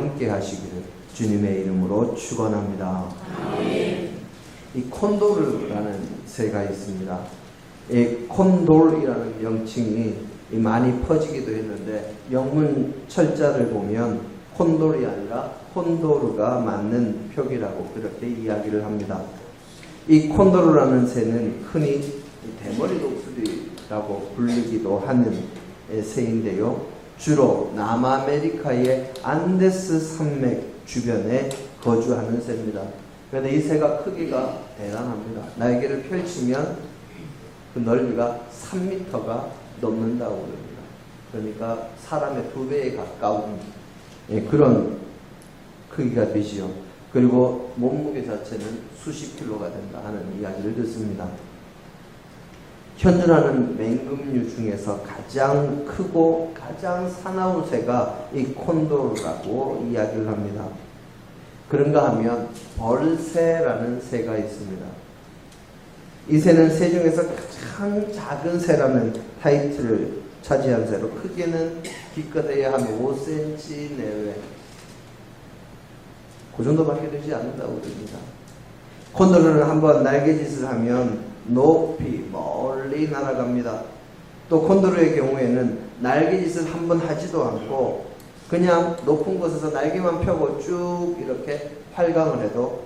함께 하시기를 주님의 이름으로 축원합니다. 이 콘도르라는 새가 있습니다. 이 콘돌이라는 명칭이 많이 퍼지기도 했는데 영문 철자를 보면 콘돌이 아니라 콘도르가 맞는 표기라고 그렇게 이야기를 합니다. 이 콘도르라는 새는 흔히 대머리 독수리라고 불리기도 하는 새인데요. 주로 남아메리카의 안데스 산맥 주변에 거주하는 새입니다. 그런데 이 새가 크기가 대단합니다. 날개를 펼치면 그 넓이가 3m가 넘는다고 합니다. 그러니까 사람의 2배에 가까운 그런 크기가 되지요. 그리고 몸무게 자체는 수십 킬로가 된다 하는 이야기를 듣습니다. 현존하는 맹금류 중에서 가장 크고 가장 사나운 새가 이 콘도르라고 이야기를 합니다. 그런가 하면 벌새라는 새가 있습니다. 이 새는 새 중에서 가장 작은 새라는 타이틀을 차지한 새로 크기는 기껏해야 한 5cm 내외, 그 정도밖에 되지 않는다고 그럽니다. 콘도르는 한번 날개짓을 하면 높이 멀리 날아갑니다. 또 콘도르의 경우에는 날개짓을 한번 하지도 않고 그냥 높은 곳에서 날개만 펴고 쭉 이렇게 활강을 해도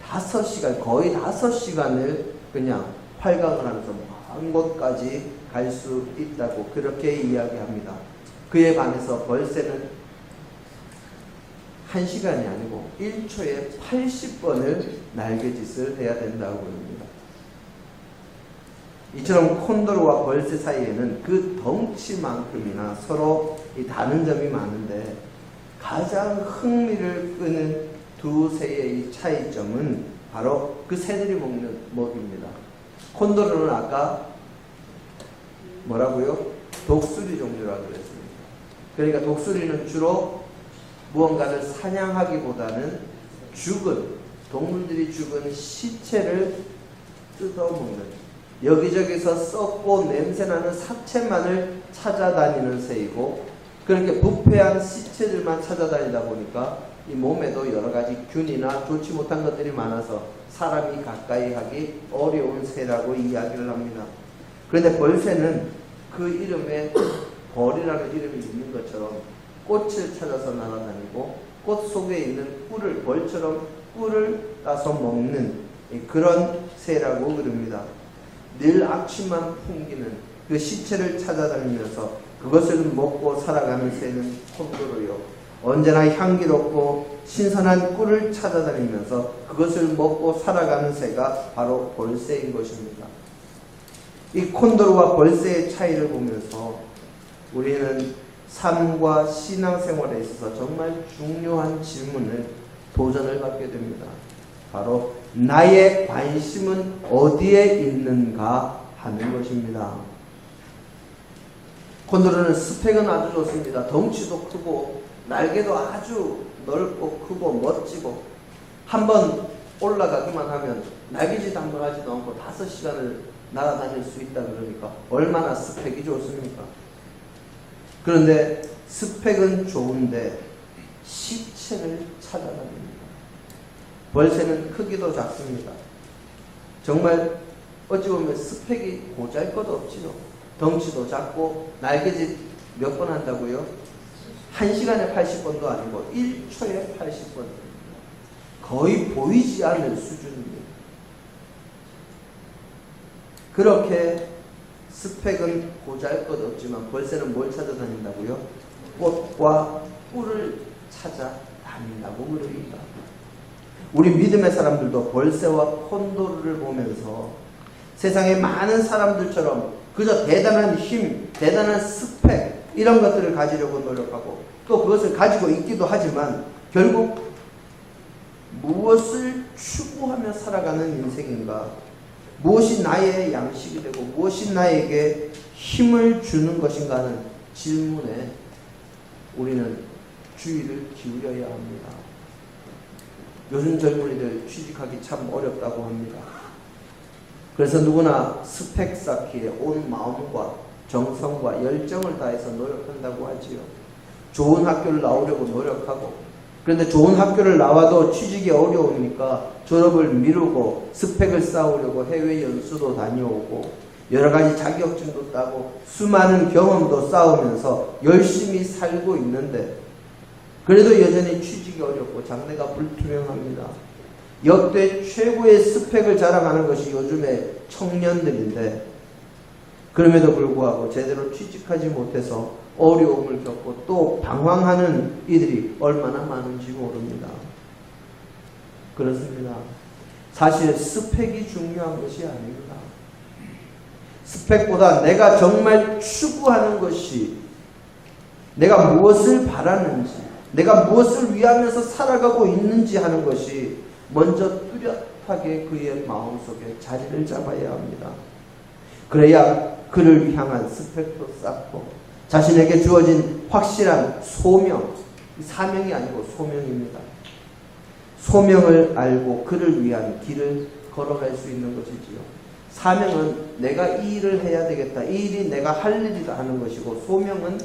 5시간, 거의 5시간을 그냥 활강을 하면서 먼 곳까지 갈 수 있다고 그렇게 이야기합니다. 그에 반해서 벌새는 1시간이 아니고 1초에 80번을 날개짓을 해야 된다고 합니다. 이처럼 콘도르와 벌새 사이에는 그 덩치만큼이나 서로 다른 점이 많은데 가장 흥미를 끄는 두 새의 이 차이점은 바로 그 새들이 먹는 먹입니다. 콘도르는 아까 뭐라고요? 독수리 종류라고 그랬습니다. 그러니까 독수리는 주로 무언가를 사냥하기보다는 죽은, 동물들이 죽은 시체를 뜯어먹는, 여기저기서 썩고 냄새나는 사체만을 찾아다니는 새이고, 그렇게 부패한 시체들만 찾아다니다 보니까 이 몸에도 여러 가지 균이나 좋지 못한 것들이 많아서 사람이 가까이 하기 어려운 새라고 이야기를 합니다. 그런데 벌새는 그 이름에 벌이라는 이름이 있는 것처럼 꽃을 찾아서 날아다니고 꽃 속에 있는 꿀을, 벌처럼 꿀을 따서 먹는 그런 새라고 그럽니다. 늘 악취만 풍기는 그 시체를 찾아다니면서 그것을 먹고 살아가는 새는 콘도르요. 언제나 향기롭고 신선한 꿀을 찾아다니면서 그것을 먹고 살아가는 새가 바로 벌새인 것입니다. 이 콘도르와 벌새의 차이를 보면서 우리는 삶과 신앙생활에 있어서 정말 중요한 질문을, 도전을 받게 됩니다. 바로 나의 관심은 어디에 있는가 하는 것입니다. 콘도르는 스펙은 아주 좋습니다. 덩치도 크고 날개도 아주 넓고 크고 멋지고 한번 올라가기만 하면 날개짓 한번 하지도 않고 5시간을 날아다닐 수 있다 그러니까 얼마나 스펙이 좋습니까? 그런데 스펙은 좋은데 시체를 찾아다닙니다. 벌새는 크기도 작습니다. 정말 어찌 보면 스펙이 보잘것없지요. 덩치도 작고 날개짓 몇 번 한다고요? 1시간에 80번도 아니고 1초에 80번. 거의 보이지 않는 수준입니다. 그렇게 스펙은 보잘것없지만 벌새는 뭘 찾아다닌다고요? 꽃과 꿀을 찾아다닌다고 그럽니다. 우리 믿음의 사람들도 벌새와 콘도르를 보면서 세상의 많은 사람들처럼 그저 대단한 힘, 대단한 스펙 이런 것들을 가지려고 노력하고 또 그것을 가지고 있기도 하지만 결국 무엇을 추구하며 살아가는 인생인가? 무엇이 나의 양식이 되고 무엇이 나에게 힘을 주는 것인가 하는 질문에 우리는 주의를 기울여야 합니다. 요즘 젊은이들 취직하기 참 어렵다고 합니다. 그래서 누구나 스펙 쌓기에 온 마음과 정성과 열정을 다해서 노력한다고 하지요. 좋은 학교를 나오려고 노력하고 그런데 좋은 학교를 나와도 취직이 어려우니까 졸업을 미루고 스펙을 쌓으려고 해외 연수도 다녀오고 여러 가지 자격증도 따고 수많은 경험도 쌓으면서 열심히 살고 있는데 그래도 여전히 취직이 어렵고 장래가 불투명합니다. 역대 최고의 스펙을 자랑하는 것이 요즘의 청년들인데 그럼에도 불구하고 제대로 취직하지 못해서 어려움을 겪고 또 방황하는 이들이 얼마나 많은지 모릅니다. 그렇습니다. 사실 스펙이 중요한 것이 아닙니다. 스펙보다 내가 정말 추구하는 것이 내가 무엇을 바라는지 내가 무엇을 위하면서 살아가고 있는지 하는 것이 먼저 뚜렷하게 그의 마음속에 자리를 잡아야 합니다. 그래야 그를 향한 스펙도 쌓고 자신에게 주어진 확실한 소명, 사명이 아니고 소명입니다. 소명을 알고 그를 위한 길을 걸어갈 수 있는 것이지요. 사명은 내가 이 일을 해야 되겠다, 이 일이 내가 할 일이다 하는 것이고 소명은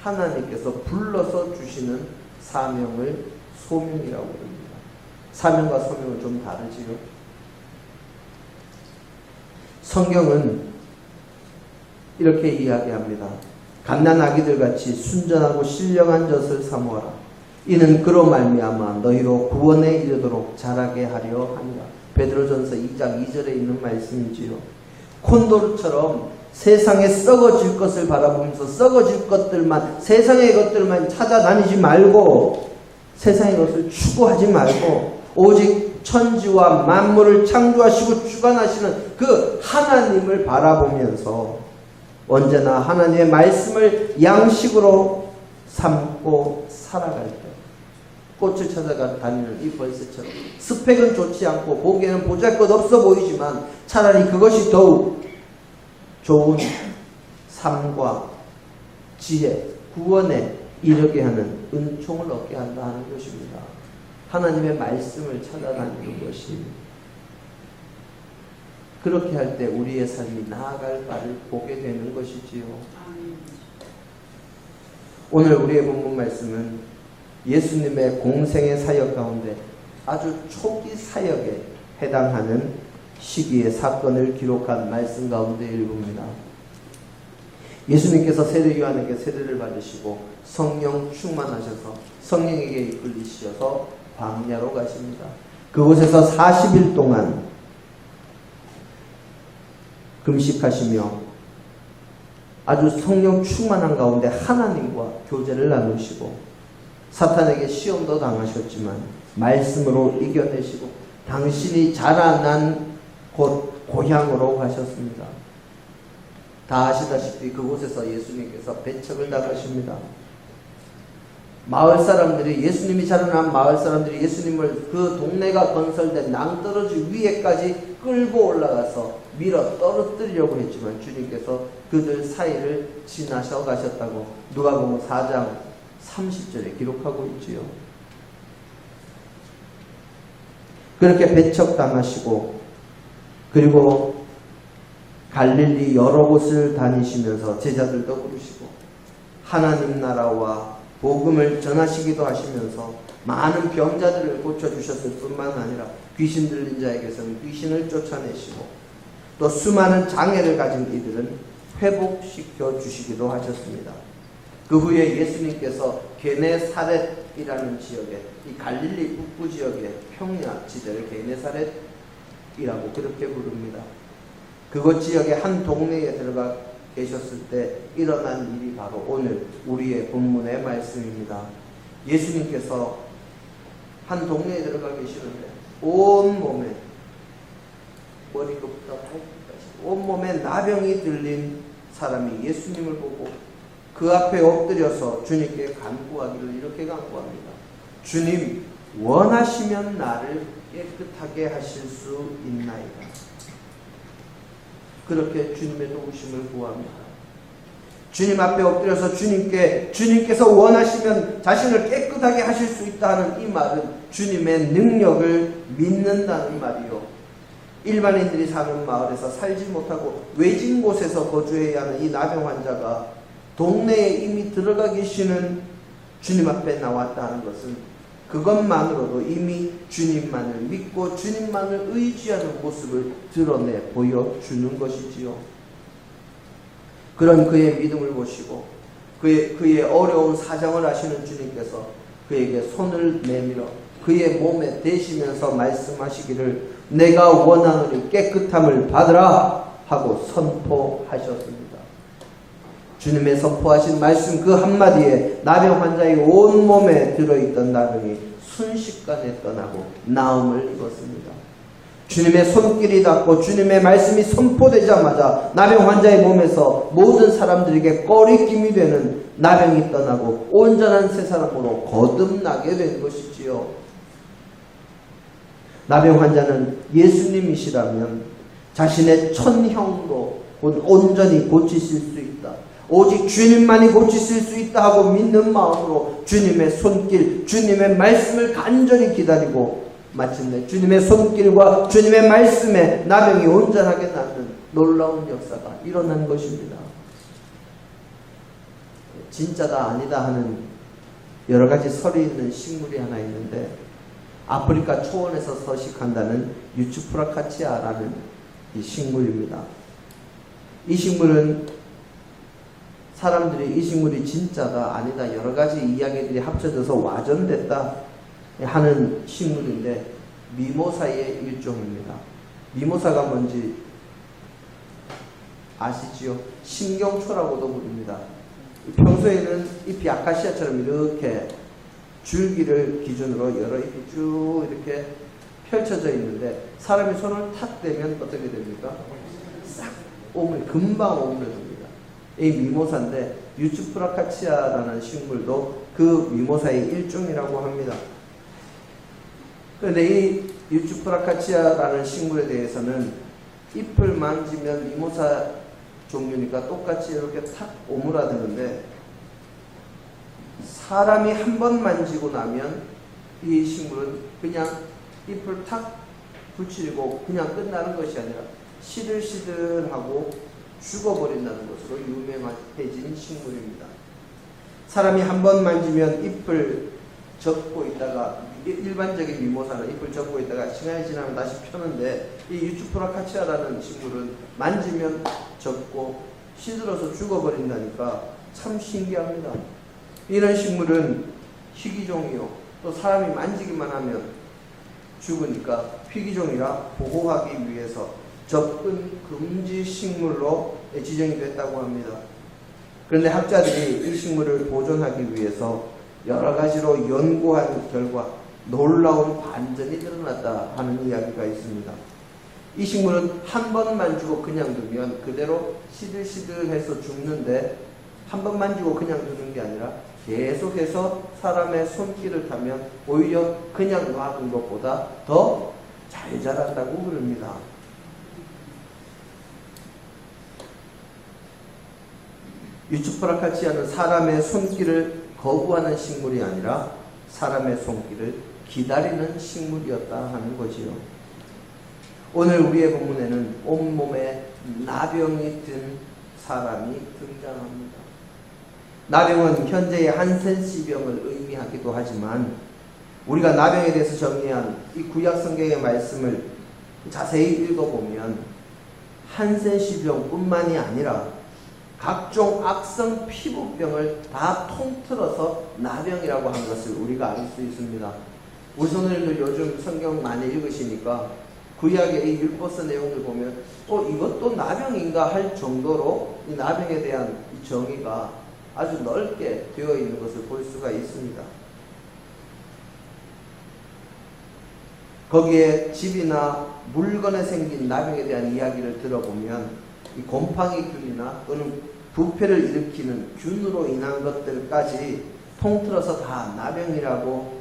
하나님께서 불러서 주시는 사명을 소명이라고 합니다. 사명과 소명은 좀 다르지요. 성경은 이렇게 이야기합니다. 갓난 아기들 같이 순전하고 신령한 젖을 사모하라. 이는 그로 말미암아 너희로 구원에 이르도록 자라게 하려 하니라. 베드로전서 2장 2절에 있는 말씀이지요. 콘도르처럼 세상에 썩어질 것을 바라보면서 썩어질 것들만, 세상의 것들만 찾아다니지 말고 세상의 것을 추구하지 말고 오직 천지와 만물을 창조하시고 주관하시는 그 하나님을 바라보면서 언제나 하나님의 말씀을 양식으로 삼고 살아갈 때 꽃을 찾아다니는 이 벌새처럼 스펙은 좋지 않고 보기에는 보잘것없어 보이지만 차라리 그것이 더욱 좋은 삶과 지혜, 구원에 이르게 하는 은총을 얻게 한다 하는 것입니다. 하나님의 말씀을 찾아다니는 것이 그렇게 할 때 우리의 삶이 나아갈 바를 보게 되는 것이지요. 오늘 우리의 본문 말씀은 예수님의 공생의 사역 가운데 아주 초기 사역에 해당하는 시기의 사건을 기록한 말씀 가운데 일부입니다. 예수님께서 세례 요한에게 세례를 받으시고 성령 충만하셔서 성령에게 이끌리셔서 광야로 가십니다. 그곳에서 40일 동안 금식하시며 아주 성령 충만한 가운데 하나님과 교제를 나누시고 사탄에게 시험도 당하셨지만 말씀으로 이겨내시고 당신이 자라난 곳 고향으로 가셨습니다. 다 아시다시피 그곳에서 예수님께서 배척을 당하십니다. 마을 사람들이, 예수님이 자라난 마을 사람들이 예수님을 그 동네가 건설된 낭떠러지 위에까지 끌고 올라가서 밀어 떨어뜨리려고 했지만 주님께서 그들 사이를 지나셔 가셨다고 누가복음 4장 30절에 기록하고 있지요. 그렇게 배척당하시고 그리고 갈릴리 여러 곳을 다니시면서 제자들도 부르시고 하나님 나라와 복음을 전하시기도 하시면서 많은 병자들을 고쳐주셨을 뿐만 아니라 귀신 들린 자에게서는 귀신을 쫓아내시고 또 수많은 장애를 가진 이들은 회복시켜 주시기도 하셨습니다. 그 후에 예수님께서 게네사렛이라는 지역에, 이 갈릴리 북부 지역의 평야 지대를 게네사렛이라고 그렇게 부릅니다. 그곳 지역의 한 동네에 들어가 계셨을 때 일어난 일이 바로 오늘 우리의 본문의 말씀입니다. 예수님께서 한 동네에 들어가 계시는데 온몸에 머리부터 발끝까지 온몸에 나병이 들린 사람이 예수님을 보고 그 앞에 엎드려서 주님께 간구하기를 이렇게 간구합니다. 주님, 원하시면 나를 깨끗하게 하실 수 있나이다. 그렇게 주님의 도우심을 구합니다. 주님 앞에 엎드려서 주님께서 원하시면 자신을 깨끗하게 하실 수 있다는 이 말은 주님의 능력을 믿는다는 말이요. 일반인들이 사는 마을에서 살지 못하고 외진 곳에서 거주해야 하는 이 나병 환자가 동네에 이미 들어가 계시는 주님 앞에 나왔다 하는 것은 그것만으로도 이미 주님만을 믿고 주님만을 의지하는 모습을 드러내 보여주는 것이지요. 그런 그의 믿음을 보시고 그의 어려운 사정을 아시는 주님께서 그에게 손을 내밀어 그의 몸에 대시면서 말씀하시기를 내가 원하노니 깨끗함을 받으라 하고 선포하셨습니다. 주님의 선포하신 말씀 그 한마디에 나병 환자의 온몸에 들어있던 나병이 순식간에 떠나고 나음을 입었습니다. 주님의 손길이 닿고 주님의 말씀이 선포되자마자 나병 환자의 몸에서 모든 사람들에게 꺼리낌이 되는 나병이 떠나고 온전한 새 사람으로 거듭나게 된 것이지요. 나병 환자는 예수님이시라면 자신의 천형도 온전히 고치실 수 있다. 오직 주님만이 고치실 수 있다 하고 믿는 마음으로 주님의 손길, 주님의 말씀을 간절히 기다리고 마침내 주님의 손길과 주님의 말씀에 나병이 온전하게 낫는 놀라운 역사가 일어난 것입니다. 진짜다 아니다 하는 여러 가지 설이 있는 식물이 하나 있는데 아프리카 초원에서 서식한다는 유츠프라카치아라는 이 식물입니다. 이 식물은 사람들이 이 식물이 진짜다 아니다 여러 가지 이야기들이 합쳐져서 와전됐다 하는 식물인데 미모사의 일종입니다. 미모사가 뭔지 아시지요? 신경초라고도 부릅니다. 평소에는 잎이 아카시아처럼 이렇게 줄기를 기준으로 여러 잎이 쭉 이렇게 펼쳐져 있는데 사람이 손을 탁 대면 어떻게 됩니까? 싹 금방 오므려듭니다. 이 미모사인데 유츠프라카치아라는 식물도 그 미모사의 일종이라고 합니다. 그런데 이 유츠프라카치아라는 식물에 대해서는 잎을 만지면 미모사 종류니까 똑같이 이렇게 탁 오므라드는데 사람이 한 번 만지고 나면 이 식물은 그냥 잎을 탁 붙이고 그냥 끝나는 것이 아니라 시들시들하고 죽어버린다는 것으로 유명해진 식물입니다. 사람이 한 번 만지면 잎을 접고 있다가 일반적인 미모사는 잎을 접고 있다가 시간이 지나면 다시 펴는데 이 유츠프라카치아라는 식물은 만지면 접고 시들어서 죽어버린다니까 참 신기합니다. 이런 식물은 희귀종이요. 또 사람이 만지기만 하면 죽으니까 희귀종이라 보호하기 위해서 접근 금지 식물로 지정이 됐다고 합니다. 그런데 학자들이 이 식물을 보존하기 위해서 여러 가지로 연구한 결과 놀라운 반전이 드러났다 하는 이야기가 있습니다. 이 식물은 한 번 만지고 그냥 두면 그대로 시들시들해서 죽는데 한 번 만지고 그냥 두는 게 아니라 계속해서 사람의 손길을 타면 오히려 그냥 놔둔 것보다 더 잘 자란다고 그럽니다. 유츠프라카치아는 사람의 손길을 거부하는 식물이 아니라 사람의 손길을 기다리는 식물이었다 하는 거지요. 오늘 우리의 본문에는 온몸에 나병이 든 사람이 등장합니다. 나병은 현재의 한센시병을 의미하기도 하지만 우리가 나병에 대해서 정리한 이 구약 성경의 말씀을 자세히 읽어보면 한센시병뿐만이 아니라 각종 악성 피부병을 다 통틀어서 나병이라고 한 것을 우리가 알 수 있습니다. 우리 선생님들 요즘 성경 많이 읽으시니까 구약의 이 율법서 내용을 보면 이것도 나병인가 할 정도로 이 나병에 대한 이 정의가 아주 넓게 되어 있는 것을 볼 수가 있습니다. 거기에 집이나 물건에 생긴 나병에 대한 이야기를 들어보면 이 곰팡이균이나 또는 부패를 일으키는 균으로 인한 것들까지 통틀어서 다 나병이라고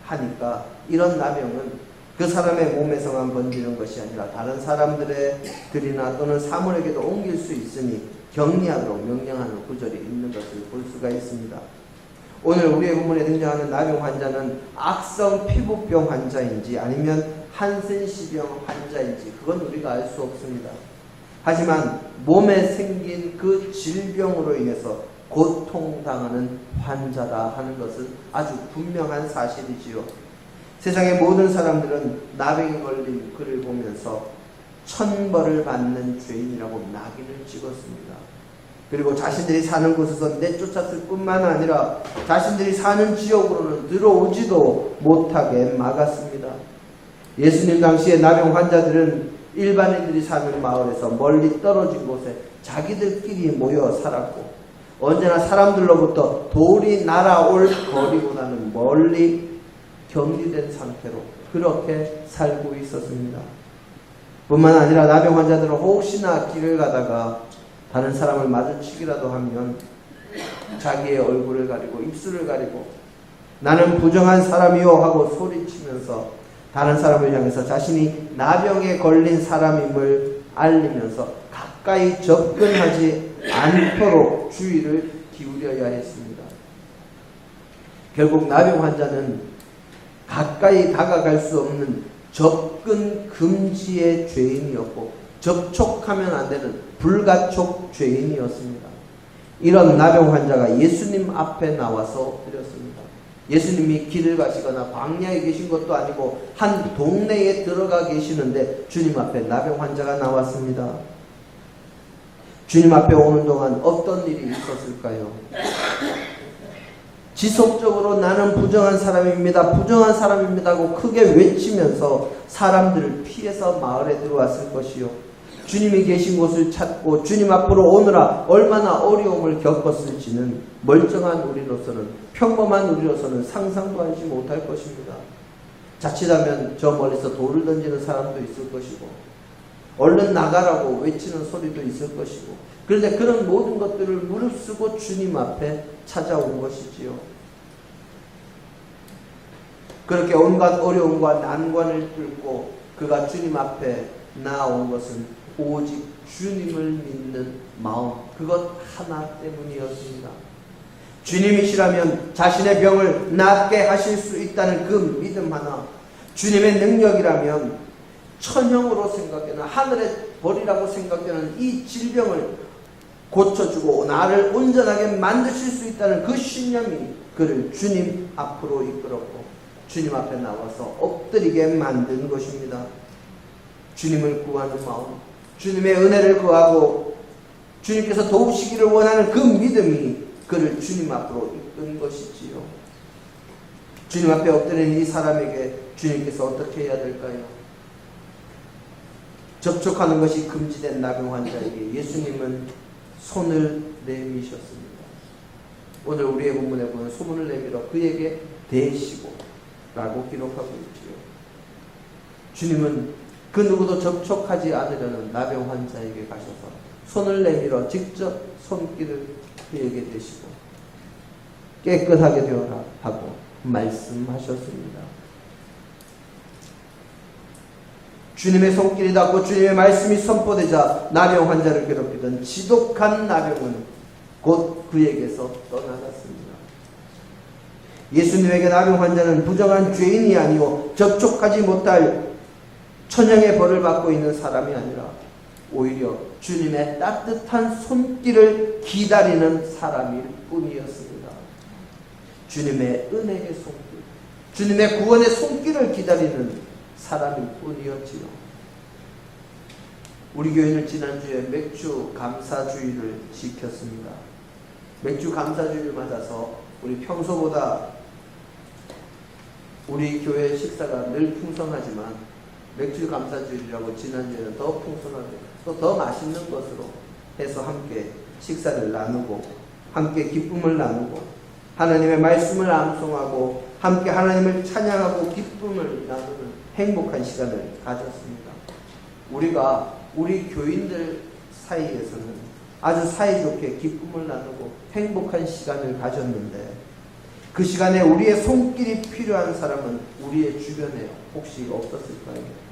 하니까 이런 나병은 그 사람의 몸에서만 번지는 것이 아니라 다른 사람들이나 또는 사물에게도 옮길 수 있으니 격리하도록 명령하는 구절이 있는 것을 볼 수가 있습니다. 오늘 우리의 본문에 등장하는 나병 환자는 악성 피부병 환자인지 아니면 한센시병 환자인지 그건 우리가 알 수 없습니다. 하지만 몸에 생긴 그 질병으로 인해서 고통당하는 환자다 하는 것은 아주 분명한 사실이지요. 세상의 모든 사람들은 나병에 걸린 그를 보면서 천벌을 받는 죄인이라고 낙인을 찍었습니다. 그리고 자신들이 사는 곳에서 내쫓았을 뿐만 아니라 자신들이 사는 지역으로는 들어오지도 못하게 막았습니다. 예수님 당시에 나병 환자들은 일반인들이 사는 마을에서 멀리 떨어진 곳에 자기들끼리 모여 살았고, 언제나 사람들로부터 돌이 날아올 거리보다는 멀리 격리된 상태로 그렇게 살고 있었습니다. 뿐만 아니라 나병 환자들은 혹시나 길을 가다가 다른 사람을 마주치기라도 하면 자기의 얼굴을 가리고 입술을 가리고 나는 부정한 사람이요 하고 소리치면서 다른 사람을 향해서 자신이 나병에 걸린 사람임을 알리면서 가까이 접근하지 않도록 주의를 기울여야 했습니다. 결국 나병 환자는 가까이 다가갈 수 없는 접근 금지의 죄인이었고 접촉하면 안 되는 불가촉 죄인이었습니다. 이런 나병 환자가 예수님 앞에 나와서 엎드렸습니다. 예수님이 길을 가시거나 광야에 계신 것도 아니고 한 동네에 들어가 계시는데 주님 앞에 나병 환자가 나왔습니다. 주님 앞에 오는 동안 어떤 일이 있었을까요? 지속적으로 나는 부정한 사람입니다. 부정한 사람입니다 하고 크게 외치면서 사람들을 피해서 마을에 들어왔을 것이요. 주님이 계신 곳을 찾고 주님 앞으로 오느라 얼마나 어려움을 겪었을지는 멀쩡한 우리로서는, 평범한 우리로서는 상상도 하지 못할 것입니다. 자칫하면 저 멀리서 돌을 던지는 사람도 있을 것이고 얼른 나가라고 외치는 소리도 있을 것이고, 그런데 그런 모든 것들을 무릅쓰고 주님 앞에 찾아온 것이지요. 그렇게 온갖 어려움과 난관을 뚫고 그가 주님 앞에 나온 것은 오직 주님을 믿는 마음, 그것 하나 때문이었습니다. 주님이시라면 자신의 병을 낫게 하실 수 있다는 그 믿음 하나, 주님의 능력이라면 천형으로 생각되는, 하늘의 벌이라고 생각되는 이 질병을 고쳐주고 나를 온전하게 만드실 수 있다는 그 신념이 그를 주님 앞으로 이끌었고 주님 앞에 나와서 엎드리게 만든 것입니다. 주님을 구하는 마음, 주님의 은혜를 구하고 주님께서 도우시기를 원하는 그 믿음이 그를 주님 앞으로 이끈 것이지요. 주님 앞에 엎드린 이 사람에게 주님께서 어떻게 해야 될까요? 접촉하는 것이 금지된 나병 환자에게 예수님은 손을 내미셨습니다. 오늘 우리의 본문에 보면 손을 내밀어 그에게 대시고 라고 기록하고 있지요. 주님은 그 누구도 접촉하지 않으려는 나병 환자에게 가셔서 손을 내밀어 직접 손길을 그에게 대시고 깨끗하게 되어라 하고 말씀하셨습니다. 주님의 손길이 닿고 주님의 말씀이 선포되자 나병 환자를 괴롭히던 지독한 나병은 곧 그에게서 떠나갔습니다. 예수님에게 나병 환자는 부정한 죄인이 아니오 접촉하지 못할 천형의 벌을 받고 있는 사람이 아니라 오히려 주님의 따뜻한 손길을 기다리는 사람일 뿐이었습니다. 주님의 은혜의 손길, 주님의 구원의 손길을 기다리는 사람일 뿐이었지요. 우리 교회는 지난주에 맥주 감사주의를 지켰습니다. 맥주 감사주의를 맞아서 우리 평소보다 우리 교회 식사가 늘 풍성하지만 맥주 감사주일이라고 지난주에는 더 풍성하게 또 더 맛있는 것으로 해서 함께 식사를 나누고 함께 기쁨을 나누고 하나님의 말씀을 암송하고 함께 하나님을 찬양하고 기쁨을 나누는 행복한 시간을 가졌습니다. 우리가 우리 교인들 사이에서는 아주 사이좋게 기쁨을 나누고 행복한 시간을 가졌는데 그 시간에 우리의 손길이 필요한 사람은 우리의 주변에 혹시 없었을까요?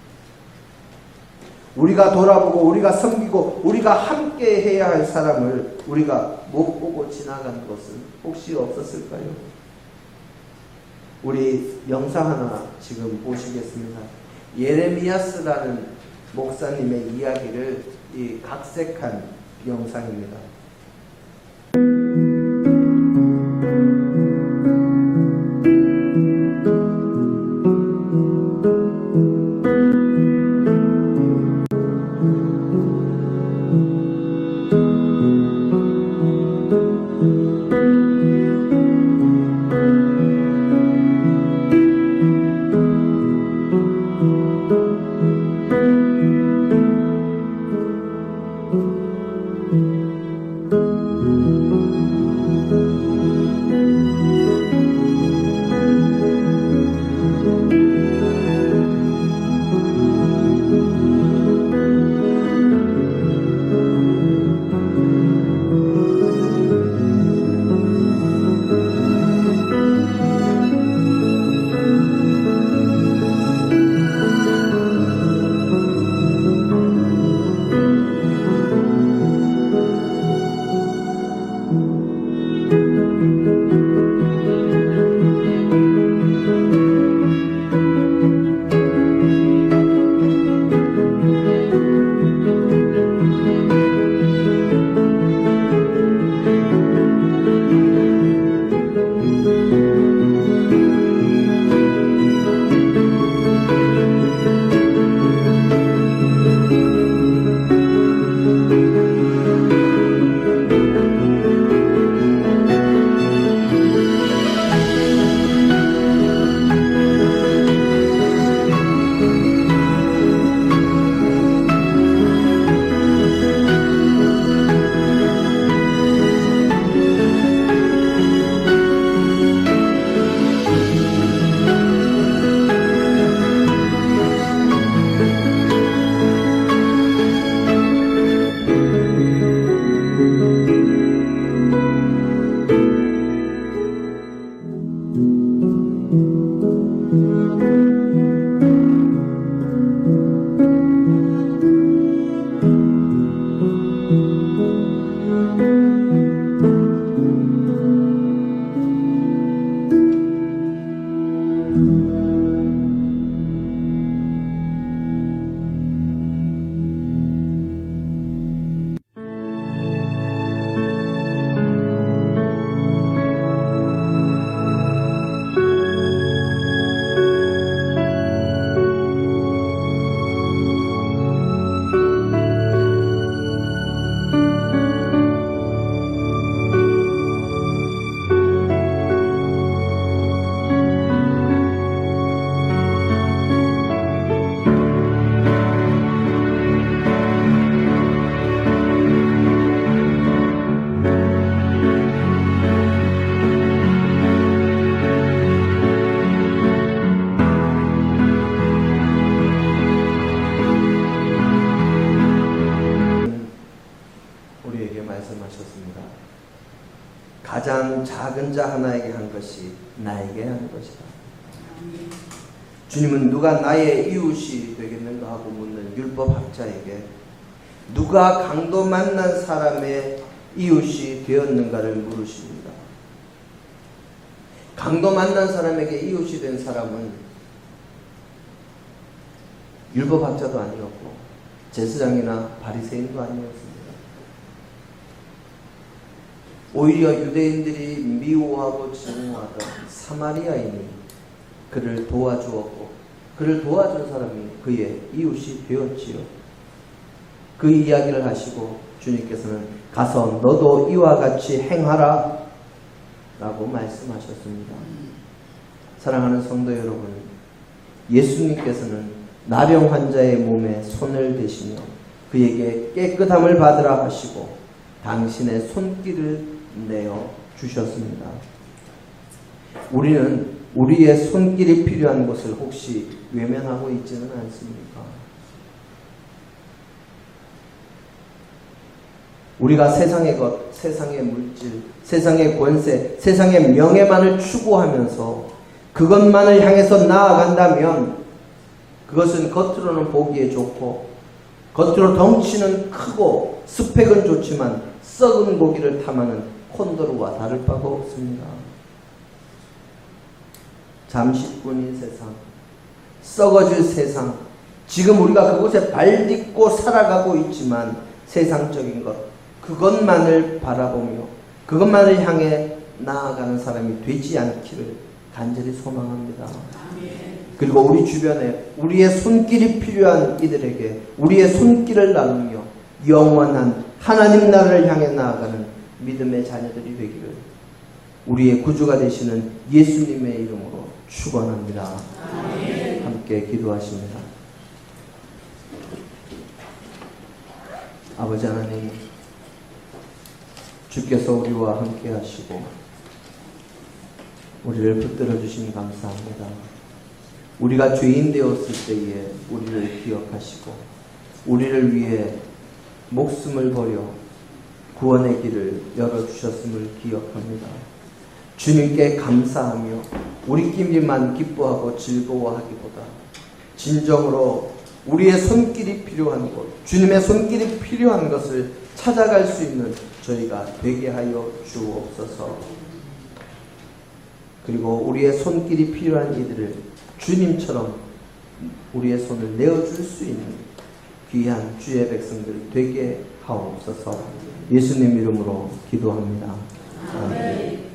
우리가 돌아보고 우리가 섬기고 우리가 함께 해야 할 사람을 우리가 못 보고 지나간 것은 혹시 없었을까요? 우리 영상 하나 지금 보시겠습니다. 예레미야스라는 목사님의 이야기를 이 각색한 영상입니다. 작은 자 하나에게 한 것이 나에게 한 것이다. 주님은 누가 나의 이웃이 되겠는가 하고 묻는 율법학자에게 누가 강도 만난 사람의 이웃이 되었는가를 물으십니다. 강도 만난 사람에게 이웃이 된 사람은 율법학자도 아니었고 제사장이나 바리새인도 아니었습니다. 오히려 유대인들이 미워하고 증오하던 사마리아인이 그를 도와주었고 그를 도와준 사람이 그의 이웃이 되었지요. 그 이야기를 하시고 주님께서는 가서 너도 이와 같이 행하라 라고 말씀하셨습니다. 사랑하는 성도 여러분, 예수님께서는 나병 환자의 몸에 손을 대시며 그에게 깨끗함을 받으라 하시고 당신의 손길을 내어 주셨습니다. 우리는 우리의 손길이 필요한 것을 혹시 외면하고 있지는 않습니까? 우리가 세상의 것, 세상의 물질, 세상의 권세, 세상의 명예만을 추구하면서 그것만을 향해서 나아간다면 그것은 겉으로는 보기에 좋고 겉으로 덩치는 크고 스펙은 좋지만 썩은 고기를 탐하는 콘도르와 다를 바가 없습니다. 잠시뿐인 세상, 썩어질 세상, 지금 우리가 그곳에 발딛고 살아가고 있지만 세상적인 것, 그것만을 바라보며 그것만을 향해 나아가는 사람이 되지 않기를 간절히 소망합니다. 그리고 우리 주변에 우리의 손길이 필요한 이들에게 우리의 손길을 나누며 영원한 하나님 나라를 향해 나아가는 믿음의 자녀들이 되기를 우리의 구주가 되시는 예수님의 이름으로 축원합니다. 함께 기도하십니다. 아버지 하나님, 주께서 우리와 함께 하시고 우리를 붙들어 주시니 감사합니다. 우리가 죄인 되었을 때에 우리를 기억하시고 우리를 위해 목숨을 버려 구원의 길을 열어주셨음을 기억합니다. 주님께 감사하며 우리끼리만 기뻐하고 즐거워하기보다 진정으로 우리의 손길이 필요한 곳, 주님의 손길이 필요한 것을 찾아갈 수 있는 저희가 되게 하여 주옵소서. 그리고 우리의 손길이 필요한 이들을 주님처럼 우리의 손을 내어줄 수 있는 귀한 주의 백성들 되게 하옵소서. 예수님 이름으로 기도합니다. 아멘.